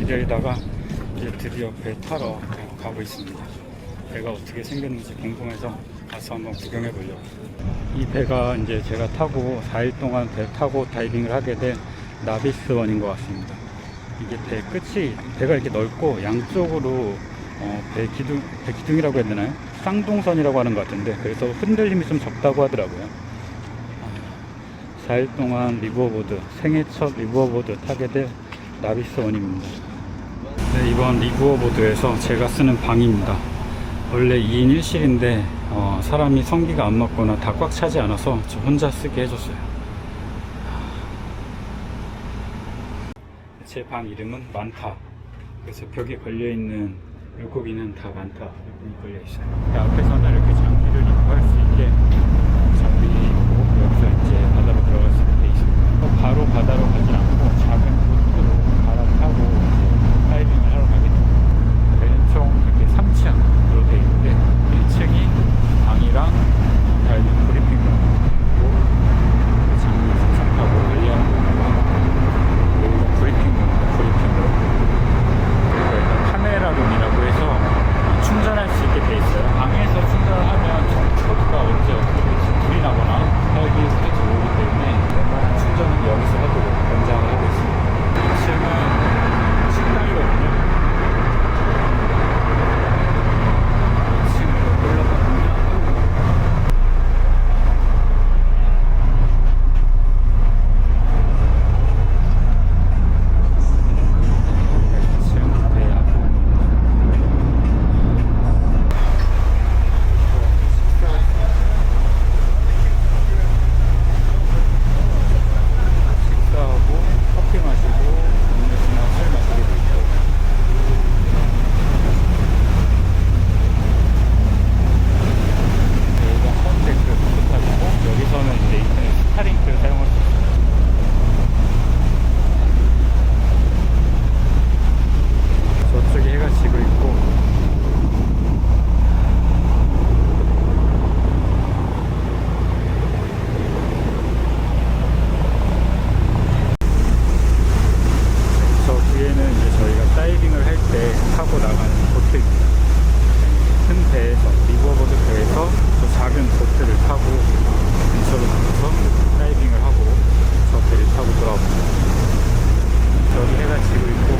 기다리다가 이제 드디어 배 타러 가고 있습니다. 배가 어떻게 생겼는지 궁금해서 가서 한번 구경해 보려고. 이 배가 이제 제가 타고 4일 동안 배 타고 다이빙을 하게 된 나비스원인 것 같습니다. 이게 배 끝이 배가 이렇게 넓고 양쪽으로 배 기둥이라고 해야 되나요? 쌍동선이라고 하는 것 같은데, 그래서 흔들림이 좀 적다고 하더라고요. 4일 동안 리브어보드, 생애 첫 리브어보드 타게 될 나비스원입니다. 네, 이번 리브어보드에서 제가 쓰는 방입니다. 원래 2인 1실인데 사람이 성비가 안 맞거나 다 꽉 차지 않아서 저 혼자 쓰게 해줬어요. 제 방 이름은 많다. 그래서 벽에 걸려있는 물고기는 다 많다 이렇게 걸려있어요. 앞에서는 이렇게 장비를 입고 할 수 있게 장비 입고 여기서 이제 바다로 들어갈 수 있게 돼 있습니다. 바로 바다로 가지 않고 작은 보트로 갈아타고 다이빙을 하러 가게 됩니다. 배는 총 이렇게 3층으로 되어 있는데 1층이 방이랑 다이빙 브리핑룸이고, 장비 세팅하고 관리하는 부분하고 여기가 브리핑룸. 그리고 카메라룸이라고 해서 충전할 수 있게 되어 있어요. 방에서 충전을 하면 코드가 언제 어떻게 될지 불이 나거나 헬기 스케치 오기 때문에 웬만한 충전은 여기서 하도록 권장을 하고 있습니다. 2층은 식당이거든요. 2층으로 올라갑니다. 2층 배 앞. 식사하고 커피 마시고 음료수나 술 마시게 돼 있고, 여기가 홈데크 포탑이고, 여기서는 이제 인터넷 스타링크를 사용할 수 있어요. 저쪽에 해가 지고 있고, 저 뒤에는 이제 저희가 다이빙을 할 때 타고 나가는 보트입니다. 큰 배에서, 리브어보드 배에서 저 작은 보트를 타고 근처로 가서 다이빙을 하고 저 배를 타고 돌아옵니다. 저기 해가 지고 있고,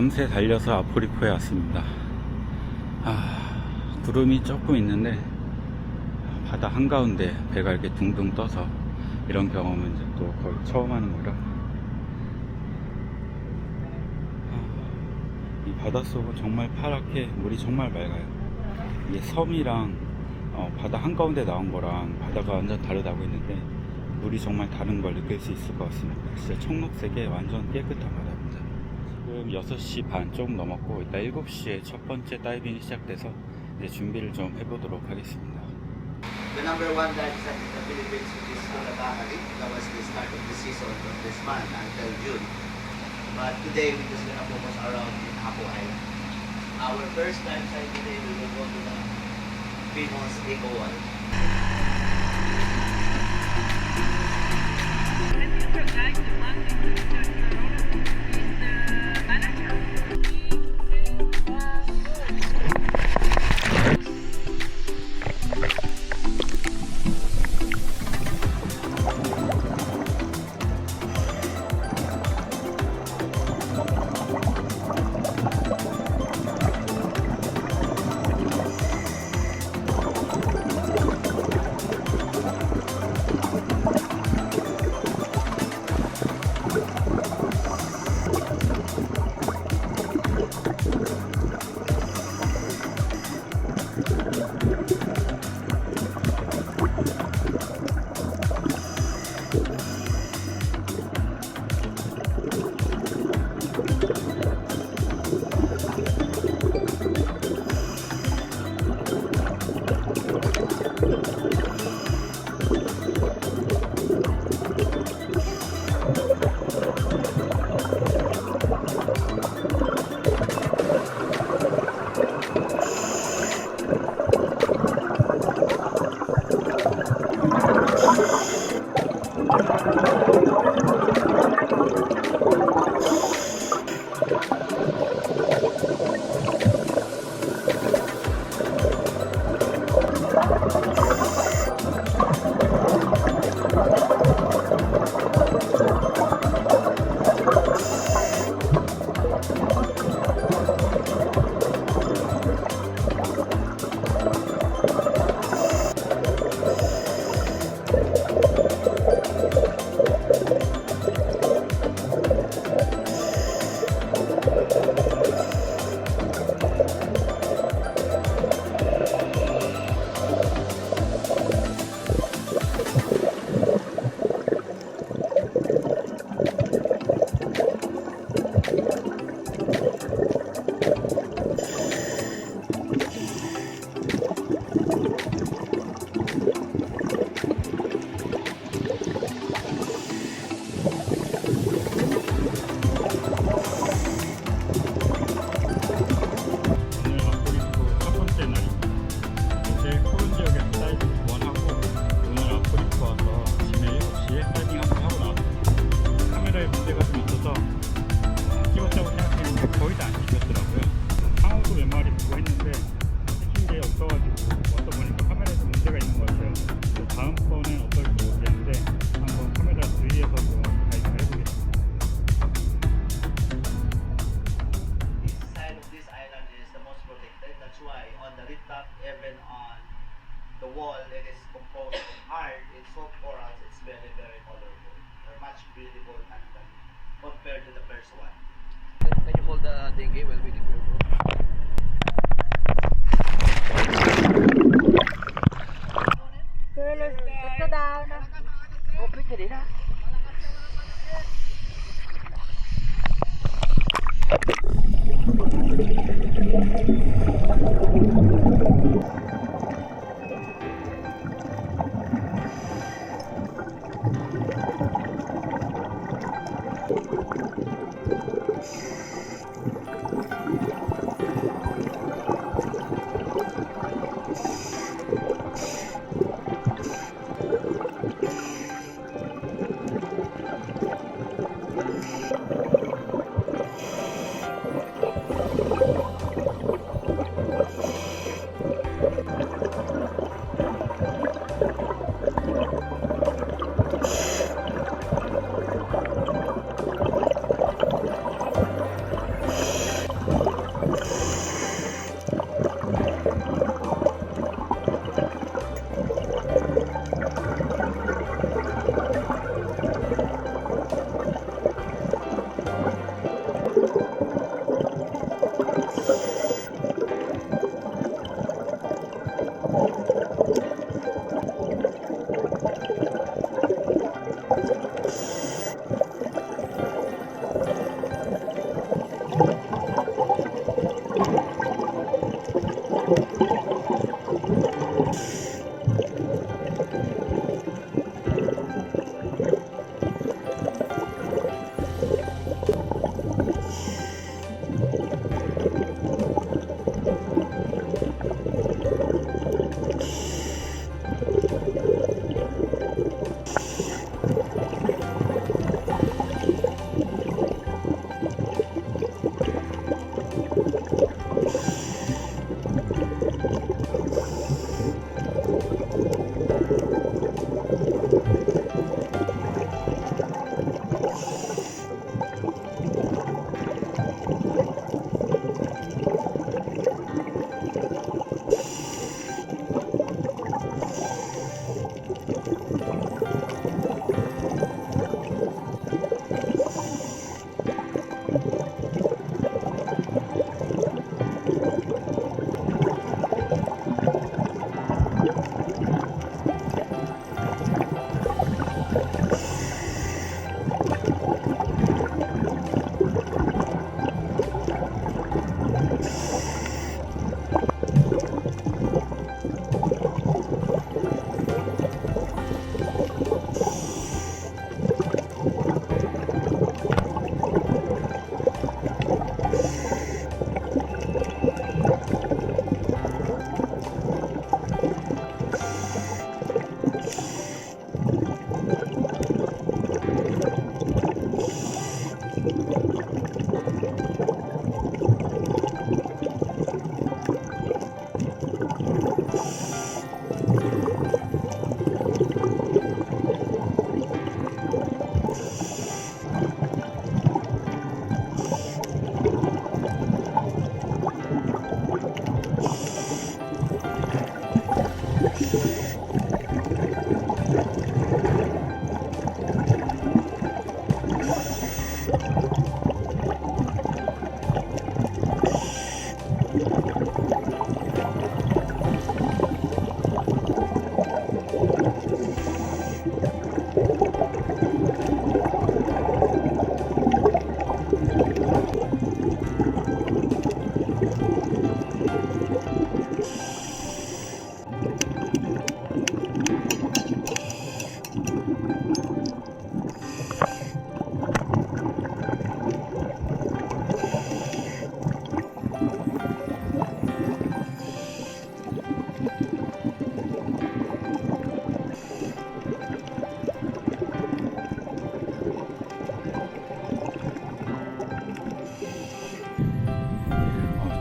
밤새 달려서 아포리프에 왔습니다. 구름이 조금 있는데 바다 한가운데 배가 이렇게 둥둥 떠서 이런 경험은 이제 또 거의 처음 하는 거라 이 바닷속은 정말 파랗게 물이 정말 맑아요. 이게 섬이랑 바다 한가운데 나온 거랑 바다가 완전 다르다고 했는데 물이 정말 다른 걸 느낄 수 있을 것 같습니다. 진짜 청록색의 완전 깨끗한 바다입니다. 지금 6시 반 조금 넘었고 이따 7시에 첫 번째 다이빙이 시작돼서 이제 준비를 좀 해보도록 하겠습니다. The number one dive site in the Philippines is Apo Reef. That was the start of the season from this month until June. But today we're just gonna focus around in Apo Reef. Our first dive site today, we will go to the famous Eco Wall.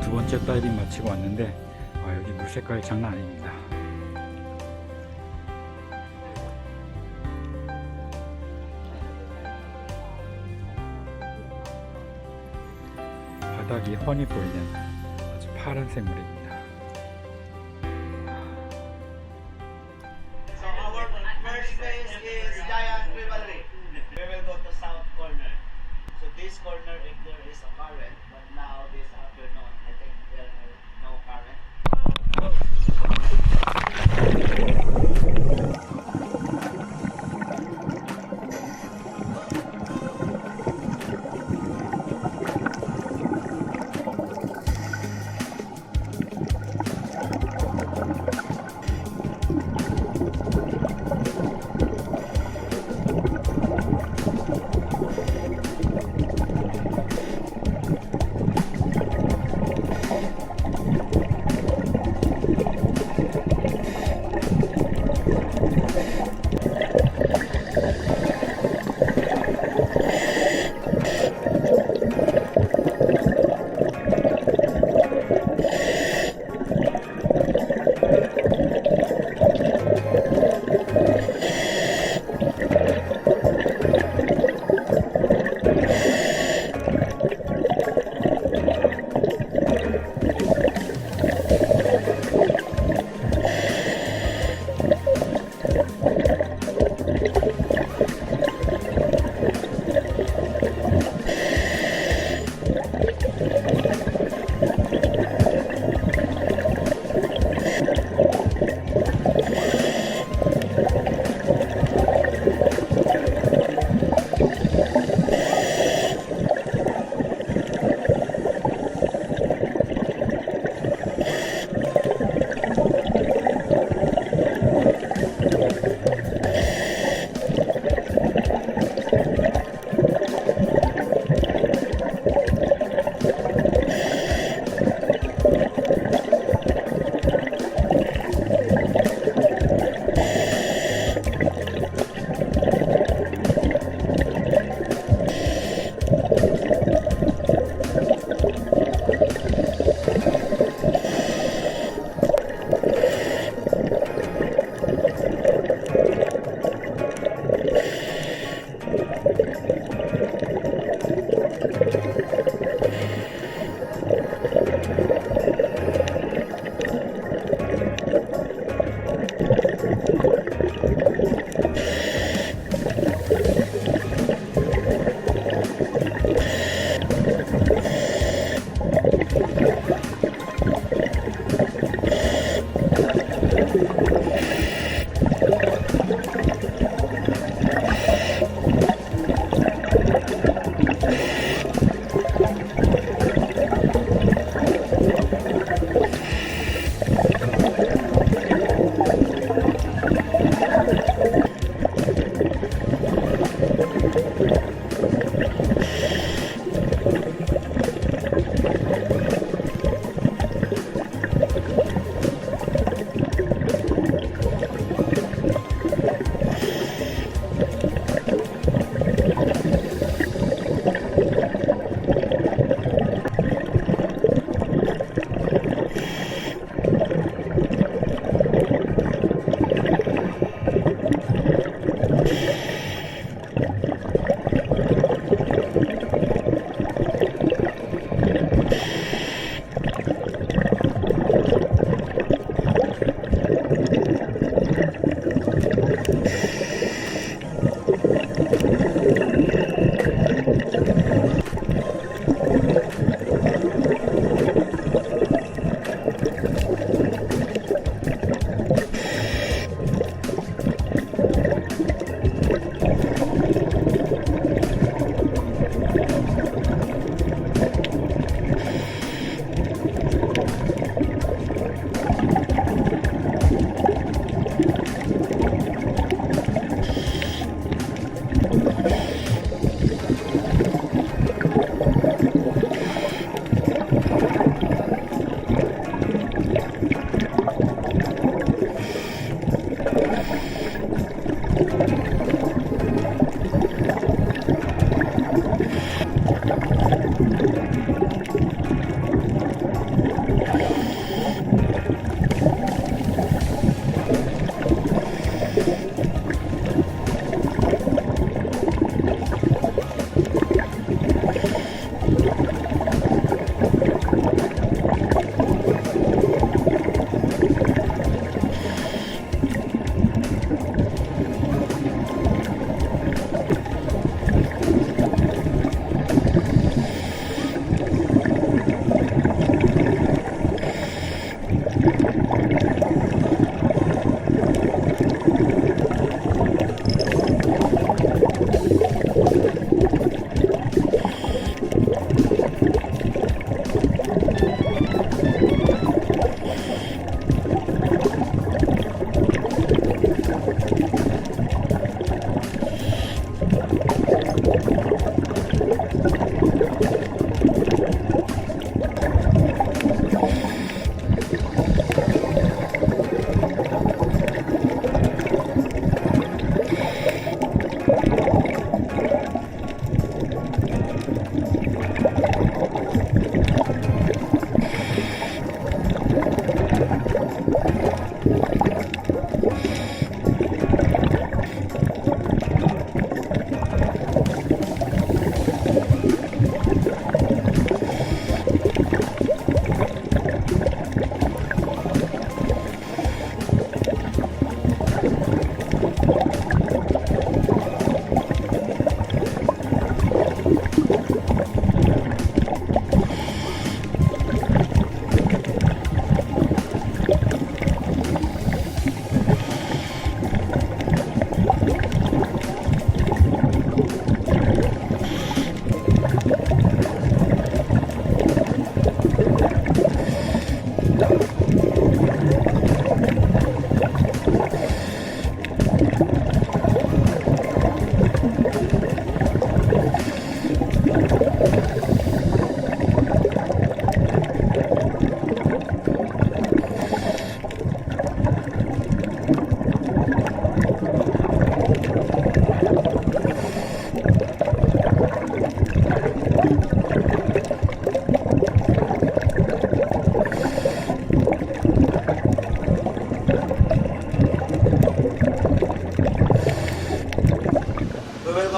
두 번째 다이빙 마치고 왔는데 여기 물 색깔이 장난 아닙니다. 바닥이 훤히 보이는 아주 파란색 물입니다. So our first place is Giant River Reef. We will go to south corner. So this corner, if there is a current, but now this afternoon, I think there are no current.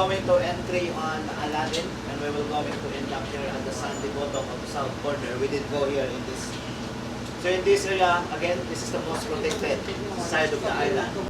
going to entry on Aladdin, and we will going to end up here at the sandy bottom of the south corner. We did go here in this. So in this area, again, this is the most protected side of the island.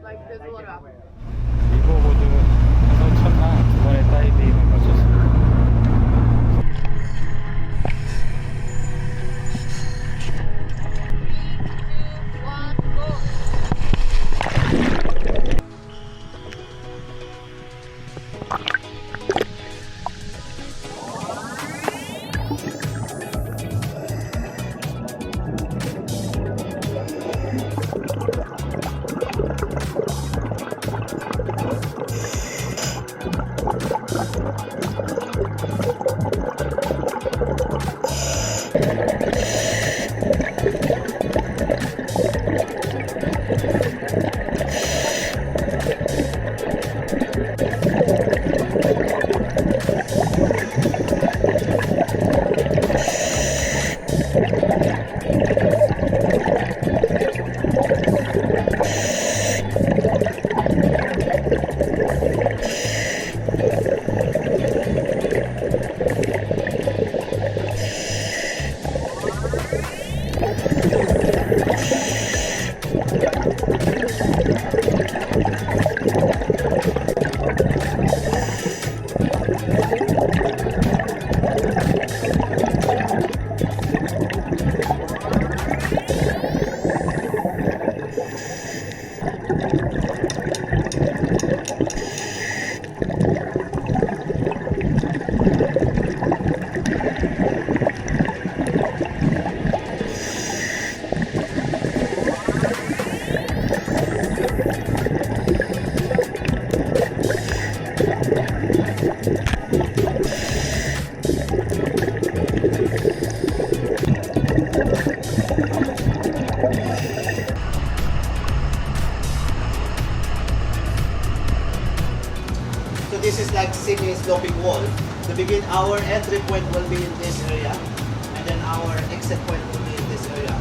Like there's a lot of apples. 리브어보드 해서 첫날 두 번의 다이빙을 마쳤습니다. So this is like semi-sloping wall. To begin, our entry point will be in this area, and then our exit point will be in this area.